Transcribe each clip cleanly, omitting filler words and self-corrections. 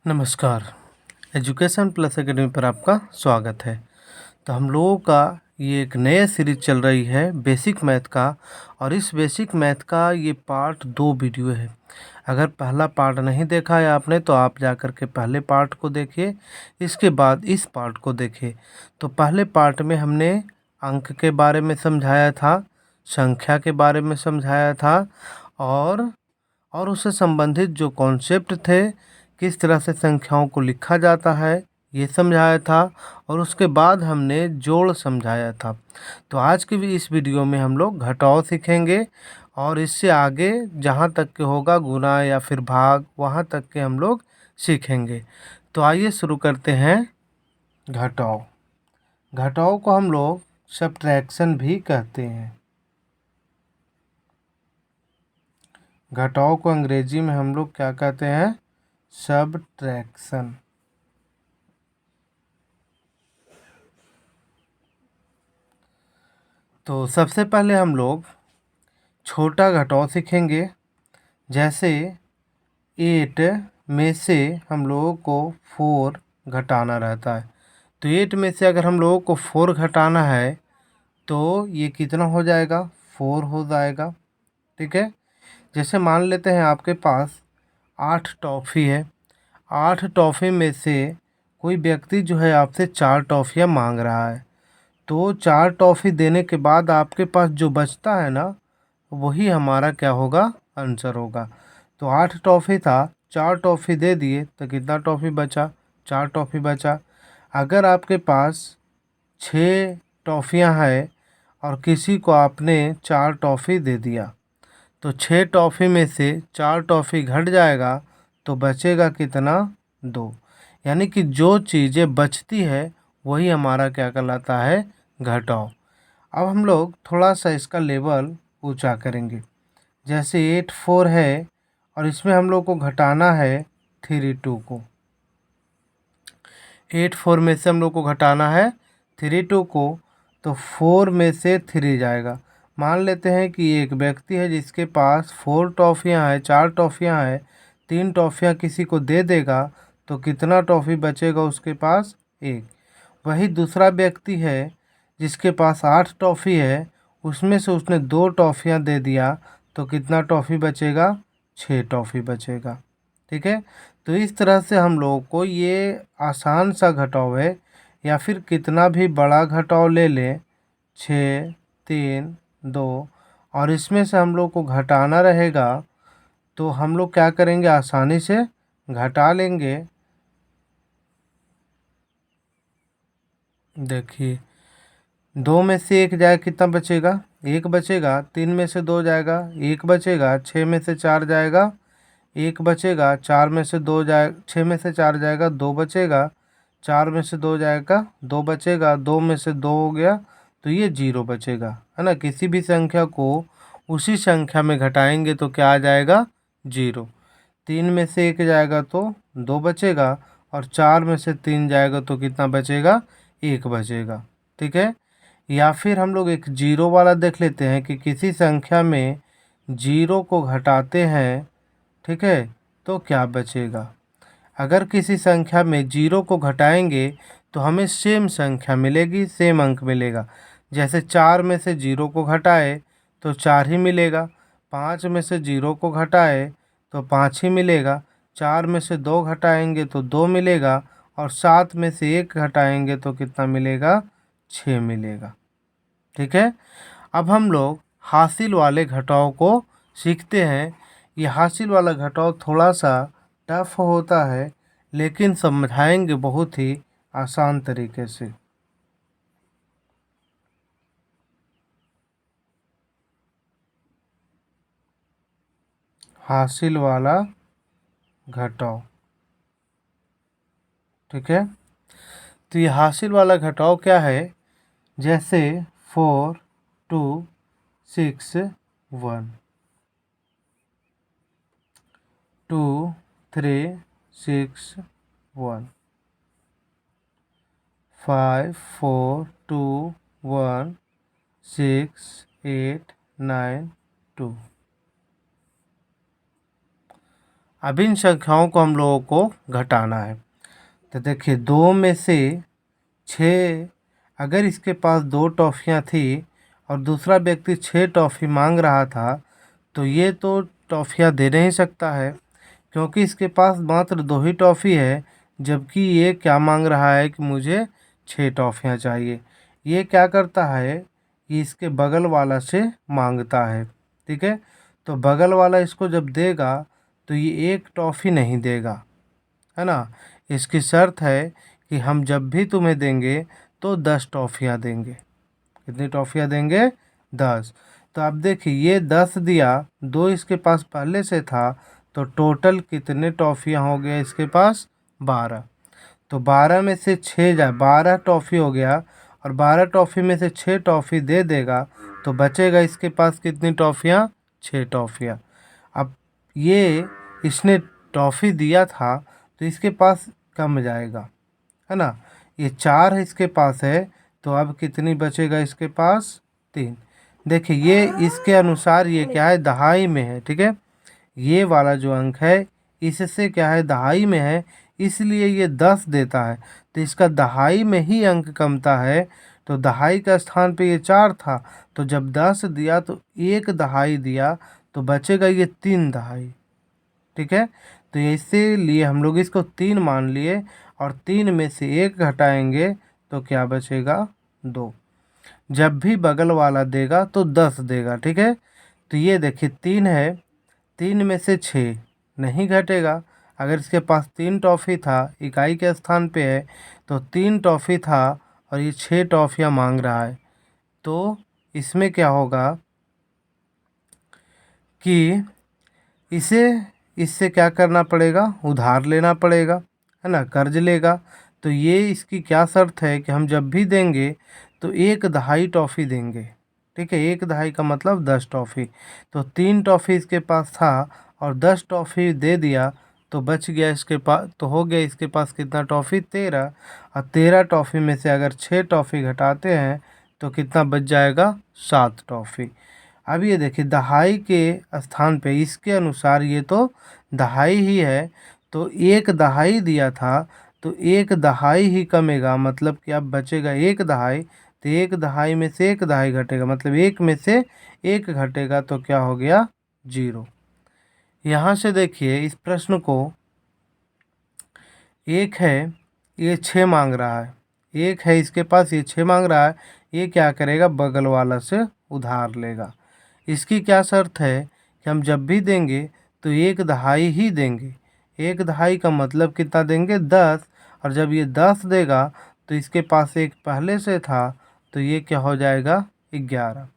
नमस्कार। Education plus academy पर आपका स्वागत है। तो हम लोगों का ये एक नया सीरीज चल रही है बेसिक मैथ का, और इस बेसिक मैथ का ये पार्ट 2 वीडियो है। अगर पहला पार्ट नहीं देखा है आपने तो आप जा कर के पहले पार्ट को देखिए, इसके बाद इस पार्ट को देखिए। तो पहले पार्ट में हमने अंक के बारे में समझाया था, संख्या के बारे में समझाया था, और उससे संबंधित जो कॉन्सेप्ट थे, किस तरह से संख्याओं को लिखा जाता है, ये समझाया था। और उसके बाद हमने जोड़ समझाया था। तो आज की भी इस वीडियो में हम लोग घटाव सीखेंगे, और इससे आगे जहाँ तक के होगा गुणा या फिर भाग, वहाँ तक के हम लोग सीखेंगे। तो आइए शुरू करते हैं। घटाव घटाव को हम लोग सब्ट्रैक्शन भी कहते हैं। घटाव को अंग्रेजी में हम लोग क्या कहते हैं? सब्ट्रैक्शन। तो सबसे पहले हम लोग छोटा घटाव सीखेंगे। जैसे 8 में से हम लोगों को 4 घटाना रहता है। तो 8 में से अगर हम लोगों को 4 घटाना है तो ये कितना हो जाएगा? 4 हो जाएगा। ठीक है। जैसे मान लेते हैं आपके पास 8 टॉफ़ी है। 8 टॉफ़ी में से कोई व्यक्ति जो है आपसे 4 टॉफ़ियाँ मांग रहा है। तो 4 टॉफ़ी देने के बाद आपके पास जो बचता है ना, वही हमारा क्या होगा? आंसर होगा। तो 8 टॉफ़ी था, 4 टॉफ़ी दे दिए तो कितना टॉफ़ी बचा? 4 टॉफ़ी बचा। अगर आपके पास 6 टॉफ़ियाँ हैं और किसी को आपने 4 टॉफ़ी दे दिया, तो 6 टॉफ़ी में से 4 टॉफ़ी घट जाएगा, तो बचेगा कितना? 2। यानी कि जो चीज़ें बचती है वही हमारा क्या कहलाता है? घटाव। अब हम लोग थोड़ा सा इसका लेवल ऊंचा करेंगे। जैसे 8 4 है और इसमें हम लोग को घटाना है 3 2 को। 8 4 में से हम लोग को घटाना है 3 2 को, तो 4 में से 3 जाएगा। मान लेते हैं कि एक व्यक्ति है जिसके पास 4 टॉफ़ियाँ हैं, 4 टॉफ़ियाँ हैं, 3 टॉफ़ियाँ किसी को दे देगा, तो कितना टॉफ़ी बचेगा उसके पास? 1। वही दूसरा व्यक्ति है जिसके पास 8 टॉफ़ी है, उसमें से उसने 2 टॉफ़ियाँ दे दिया, तो कितना टॉफ़ी बचेगा? 6 टॉफ़ी बचेगा। ठीक है। तो इस तरह से हम लोगों को ये आसान सा घटाव है, या फिर कितना भी बड़ा घटाव ले लें, 6 3 2, और इसमें से हम लोग को घटाना रहेगा, तो हम लोग क्या करेंगे? आसानी से घटा लेंगे। देखिए, 2 में से 1 जाए कितना बचेगा? 1 बचेगा। 3 में से 2 जाएगा, 1 बचेगा। 6 में से 4 जाएगा, 1 बचेगा। 4 में से 2 जाए 6 में से 4 जाएगा, 2 बचेगा। 4 में से 2 जाएगा, 2 बचेगा। 2 में से 2 हो गया, तो ये 0 बचेगा, है ना। किसी भी संख्या को उसी संख्या में घटाएंगे तो क्या आ जाएगा? 0। 3 में से 1 जाएगा तो 2 बचेगा, और 4 में से 3 जाएगा तो कितना बचेगा? 1 बचेगा। ठीक है। या फिर हम लोग एक जीरो वाला देख लेते हैं कि किसी संख्या में जीरो को घटाते हैं, ठीक है, तो क्या बचेगा? अगर किसी संख्या में जीरो को घटाएंगे तो हमें सेम संख्या मिलेगी, सेम अंक मिलेगा। जैसे 4 में से जीरो को घटाए तो 4 ही मिलेगा। 5 में से जीरो को घटाए तो 5 ही मिलेगा। 4 में से 2 घटाएंगे तो 2 मिलेगा, और 7 में से 1 घटाएंगे तो कितना मिलेगा? 6 मिलेगा। ठीक है। अब हम लोग हासिल वाले घटाव को सीखते हैं। ये हासिल वाला घटाव थोड़ा सा टफ होता है, लेकिन समझाएंगे बहुत ही आसान तरीके से। हासिल वाला घटाव। ठीक है। तो ये हासिल वाला घटाव क्या है? जैसे 4 2 6 1, 2 3 6 1, 5 4 2 1 6 8 9 2। अब इन संख्याओं को हम लोगों को घटाना है। तो देखिए 2 में से 6, अगर इसके पास 2 टॉफ़ियाँ थी और दूसरा व्यक्ति 6 टॉफ़ी मांग रहा था, तो ये तो टॉफ़ियाँ दे नहीं सकता है, क्योंकि इसके पास मात्र 2 ही टॉफ़ी है, जबकि ये क्या मांग रहा है कि मुझे 6 टॉफ़ियाँ चाहिए। ये क्या करता है कि इसके बगल वाला से मांगता है, ठीक है। तो बगल वाला इसको जब देगा तो ये 1 टॉफ़ी नहीं देगा, है ना। इसकी शर्त है कि हम जब भी तुम्हें देंगे तो 10 टॉफ़ियाँ देंगे। कितनी टॉफ़ियाँ देंगे? 10। तो अब देखिए ये 10 दिया, 2 इसके पास पहले से था, तो टोटल कितने टॉफ़ियाँ हो गया इसके पास? 12। तो 12 में से 6 जाए, 12 टॉफ़ी हो गया, और 12 टॉफ़ी में से 6 टॉफ़ी दे देगा, तो बचेगा इसके पास कितनी टॉफ़ियाँ? 6 टॉफ़ियाँ। अब ये इसने टॉफ़ी दिया था तो इसके पास कम जाएगा, है ना। ये 4 इसके पास है, तो अब कितनी बचेगा इसके पास? 3। देखिए ये इसके अनुसार ये क्या है? दहाई में है, ठीक है। ये वाला जो अंक है इससे क्या है? दहाई में है, इसलिए ये 10 देता है, तो इसका दहाई में ही अंक कमता है। तो दहाई का स्थान पे ये 4 था, तो जब 10 दिया तो 1 दहाई दिया, तो बचेगा ये 3 दहाई, ठीक है। तो इसीलिए हम लोग इसको 3 मान लिए, और 3 में से 1 घटाएंगे तो क्या बचेगा? 2। जब भी बगल वाला देगा तो 10 देगा, ठीक है। तो ये देखिए 3 है, 3 में से 6 नहीं घटेगा। अगर इसके पास 3 टॉफ़ी था, इकाई के स्थान पे है, तो 3 टॉफ़ी था और ये 6 टॉफ़ियाँ मांग रहा है, तो इसमें क्या होगा कि इसे इससे क्या करना पड़ेगा? उधार लेना पड़ेगा, है ना, कर्ज लेगा। तो ये इसकी क्या शर्त है कि हम जब भी देंगे तो 1 दहाई टॉफ़ी देंगे, ठीक है। 1 दहाई का मतलब 10 टॉफ़ी। तो 3 टॉफ़ी इसके पास था और 10 टॉफ़ी दे दिया, तो बच गया इसके पास, तो हो गया इसके पास कितना टॉफ़ी? 13। और 13 टॉफ़ी में से अगर 6 टॉफ़ी घटाते हैं तो कितना बच जाएगा? 7 टॉफ़ी। अब ये देखिए दहाई के स्थान पे इसके अनुसार ये तो दहाई ही है, तो 1 दहाई दिया था, तो 1 दहाई ही कमेगा, मतलब कि अब बचेगा 1 दहाई। तो 1 दहाई में से 1 दहाई घटेगा, मतलब 1 में से 1 घटेगा, तो क्या हो गया? 0। यहाँ से देखिए इस प्रश्न को, 1 है, ये 6 मांग रहा है, 1 है इसके पास, ये 6 मांग रहा है, ये क्या करेगा? बगल वाला से उधार लेगा। इसकी क्या शर्त है कि हम जब भी देंगे तो 1 दहाई ही देंगे। 1 दहाई का मतलब कितना देंगे? 10। और जब ये 10 देगा तो इसके पास 1 पहले से था, तो ये क्या हो जाएगा? 11।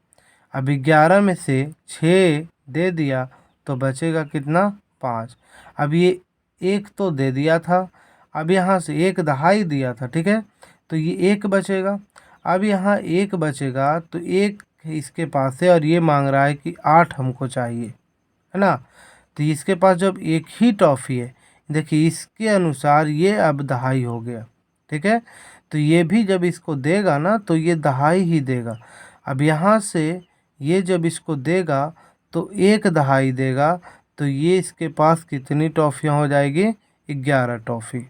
अब 11 में से 6 दे दिया, तो बचेगा कितना? 5। अब ये 1 तो दे दिया था, अब यहाँ से 1 दहाई दिया था, ठीक है, तो ये 1 बचेगा। अब यहाँ 1 बचेगा, तो 1 इसके पास है और ये मांग रहा है कि 8 हमको चाहिए, है ना। तो इसके पास जब एक ही टॉफ़ी है, देखिए इसके अनुसार ये अब दहाई हो गया, ठीक है। तो ये भी जब इसको देगा ना तो ये दहाई ही देगा। अब यहाँ से ये जब इसको देगा तो 1 दहाई देगा, तो ये इसके पास कितनी टॉफ़ियाँ हो जाएगी? 11 टॉफ़ी,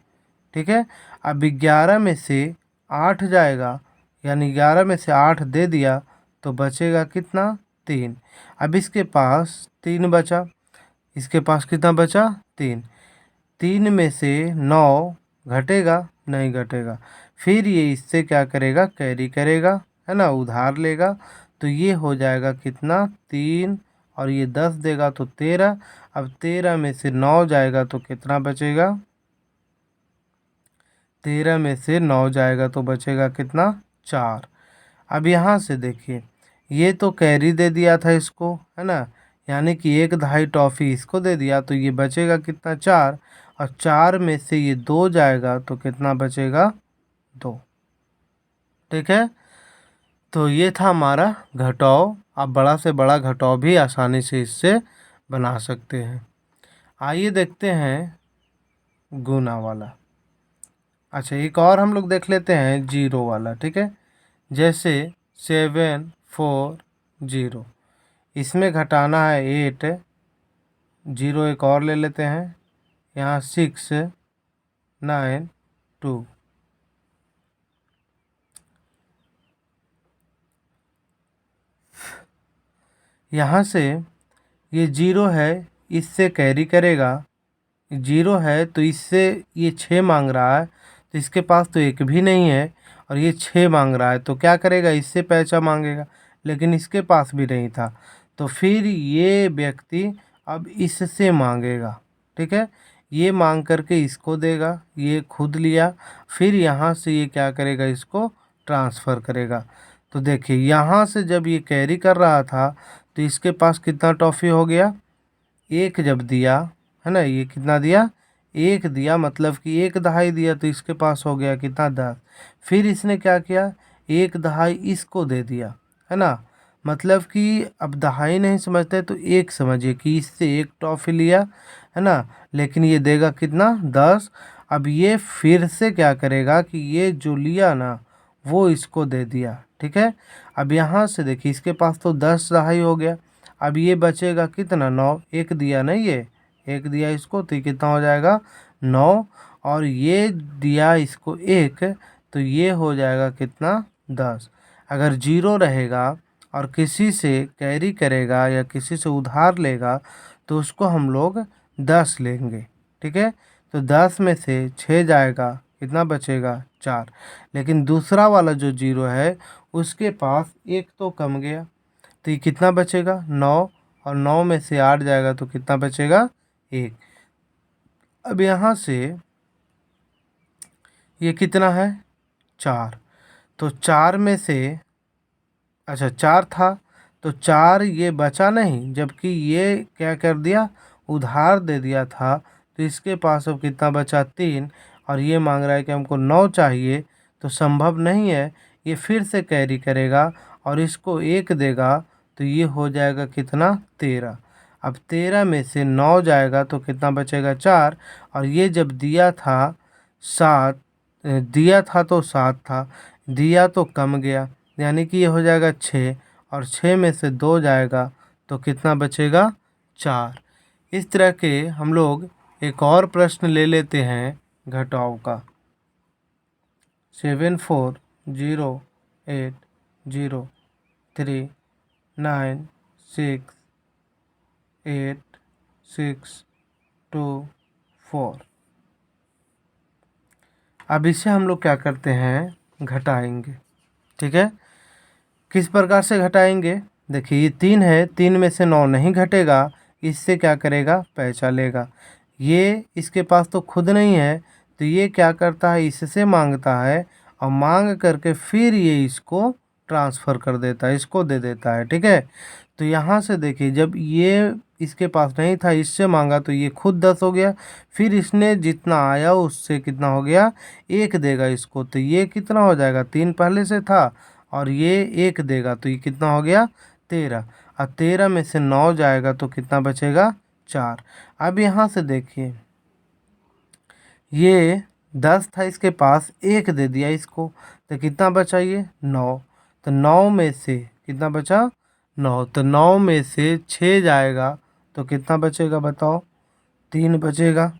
ठीक है। अब 11 में से 8 जाएगा, यानी 11 में से 8 दे दिया, तो बचेगा कितना? 3। अब इसके पास 3 बचा, इसके पास कितना बचा? 3। 3 में से 9 घटेगा? नहीं घटेगा। फिर ये इससे क्या करेगा? कैरी करेगा, है ना, उधार लेगा। तो ये हो जाएगा कितना? 3, और ये 10 देगा तो 13। अब 13 में से 9 जाएगा तो कितना बचेगा? 13 में से 9 जाएगा तो बचेगा कितना? 4। अब यहाँ से देखिए ये तो कैरी दे दिया था इसको, है ना, यानी कि 1 दहाई टॉफ़ी इसको दे दिया, तो ये बचेगा कितना? 4। और 4 में से ये 2 जाएगा तो कितना बचेगा? 2, ठीक है। तो ये था हमारा घटाव। आप बड़ा से बड़ा घटाव भी आसानी से इससे बना सकते हैं। आइए देखते हैं गुना वाला। अच्छा एक और हम लोग देख लेते हैं जीरो वाला, ठीक है। जैसे 740, इसमें घटाना है 8, जीरो एक और ले लेते हैं यहाँ 6 9 2। यहाँ से ये 0 है, इससे कैरी करेगा। 0 है तो इससे ये 6 मांग रहा है, तो इसके पास तो एक भी नहीं है और ये 6 मांग रहा है, तो क्या करेगा, इससे पैसा मांगेगा, लेकिन इसके पास भी नहीं था, तो फिर ये व्यक्ति अब इससे मांगेगा। ठीक है, ये मांग करके इसको देगा, ये खुद लिया, फिर यहाँ से ये क्या करेगा, इसको ट्रांसफ़र करेगा। तो देखिए यहाँ से जब ये कैरी कर रहा था तो इसके पास कितना टॉफ़ी हो गया, एक जब दिया है ना, ये कितना दिया, एक दिया, मतलब कि एक दहाई दिया, तो इसके पास हो गया कितना, 10। फिर इसने क्या किया, एक दहाई इसको दे दिया, है ना, मतलब कि अब दहाई नहीं समझते तो एक समझिए कि इससे एक टॉफ़ी लिया, है ना, लेकिन ये देगा कितना, 10। अब ये फिर से क्या करेगा कि ये जो लिया ना वो इसको दे दिया। ठीक है, अब यहाँ से देखिए इसके पास तो 10 दहाई हो गया, अब ये बचेगा कितना, 9। एक दिया नहीं, ये एक दिया इसको, तो ये कितना हो जाएगा, 9, और ये दिया इसको एक, तो ये हो जाएगा कितना, 10। अगर 0 रहेगा और किसी से कैरी करेगा या किसी से उधार लेगा तो उसको हम लोग 10 लेंगे। ठीक है, तो 10 में से 6 जाएगा, कितना बचेगा, 4। लेकिन दूसरा वाला जो 0 है उसके पास एक तो कम गया, तो ये कितना बचेगा, 9, और 9 में से 8 जाएगा तो कितना बचेगा, 1। अब यहाँ से ये कितना है, 4, तो 4 में से, अच्छा 4 था तो 4 ये बचा नहीं, जबकि ये क्या कर दिया, उधार दे दिया था, तो इसके पास अब कितना बचा, 3, और ये मांग रहा है कि हमको 9 चाहिए, तो संभव नहीं है, ये फिर से कैरी करेगा और इसको एक देगा, तो ये हो जाएगा कितना, 13। अब 13 में से 9 जाएगा तो कितना बचेगा, 4, और ये जब दिया था 7, दिया था तो 7 था, दिया तो कम गया, यानी कि ये हो जाएगा 6, और 6 में से 2 जाएगा तो कितना बचेगा, 4। इस तरह के हम लोग एक और प्रश्न ले लेते हैं घटाव का। 7 4 0 8 0 3 9 6 8 6 2 4। अब इसे हम लोग क्या करते हैं, घटाएंगे। ठीक है, किस प्रकार से घटाएंगे, देखिए ये 3 है, 3 में से 9 नहीं घटेगा, इससे क्या करेगा, पैसा लेगा। ये इसके पास तो खुद नहीं है, तो ये क्या करता है, इससे मांगता है, और मांग करके फिर ये इसको ट्रांसफ़र कर देता है, इसको दे देता है। ठीक है, तो यहाँ से देखिए जब ये इसके पास नहीं था, इससे मांगा, तो ये खुद 10 हो गया, फिर इसने जितना आया उससे कितना हो गया, एक देगा इसको, तो ये कितना हो जाएगा, 3 पहले से था और ये एक देगा, तो ये कितना हो गया, 13, और 13 में से 9 जाएगा तो कितना बचेगा, 4। अब यहाँ से देखिए ये 10 था इसके पास, एक दे दिया इसको, तो कितना बचा, ये 9, तो 9 में से कितना बचा, 9, तो 9 में से 6 जाएगा तो कितना बचेगा, बताओ, 3 बचेगा।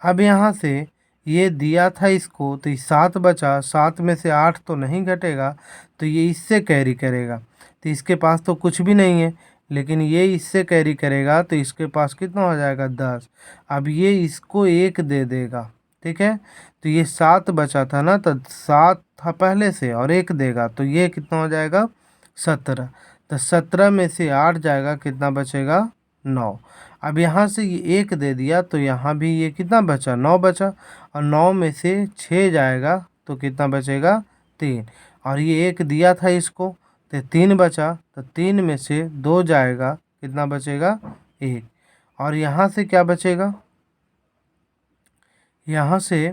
अब यहाँ से ये दिया था इसको, तो 7 बचा, 7 में से 8 तो नहीं घटेगा, तो ये इससे कैरी करेगा, तो इसके पास तो कुछ भी नहीं है, लेकिन ये इससे कैरी करेगा तो इसके पास कितना हो जाएगा, 10। अब ये इसको एक दे देगा। ठीक है, तो ये 7 बचा था ना, तो 7 था पहले से और एक देगा, तो ये कितना हो जाएगा, 17, तो 17 में से 8 जाएगा, कितना बचेगा, 9। अब यहाँ से ये एक दे दिया, तो यहाँ भी ये कितना बचा, 9 बचा, और 9 में से 6 जाएगा तो कितना बचेगा, 3, और ये एक दिया था इसको, तो 3 बचा, तो 3 में से 2 जाएगा, कितना बचेगा, 1, और यहाँ से क्या बचेगा, यहाँ से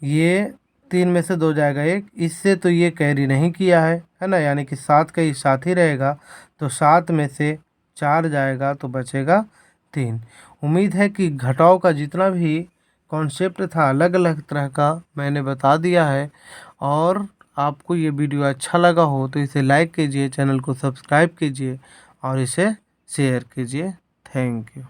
ये 3 में से 2 जाएगा 1, इससे तो ये कैरी नहीं किया है ना, यानी कि 7 का ही साथ ही रहेगा, तो 7 में से 4 जाएगा तो बचेगा 3। उम्मीद है कि घटाव का जितना भी कॉन्सेप्ट था अलग अलग तरह का मैंने बता दिया है, और आपको ये वीडियो अच्छा लगा हो तो इसे लाइक कीजिए, चैनल को सब्सक्राइब कीजिए और इसे शेयर कीजिए। Thank you.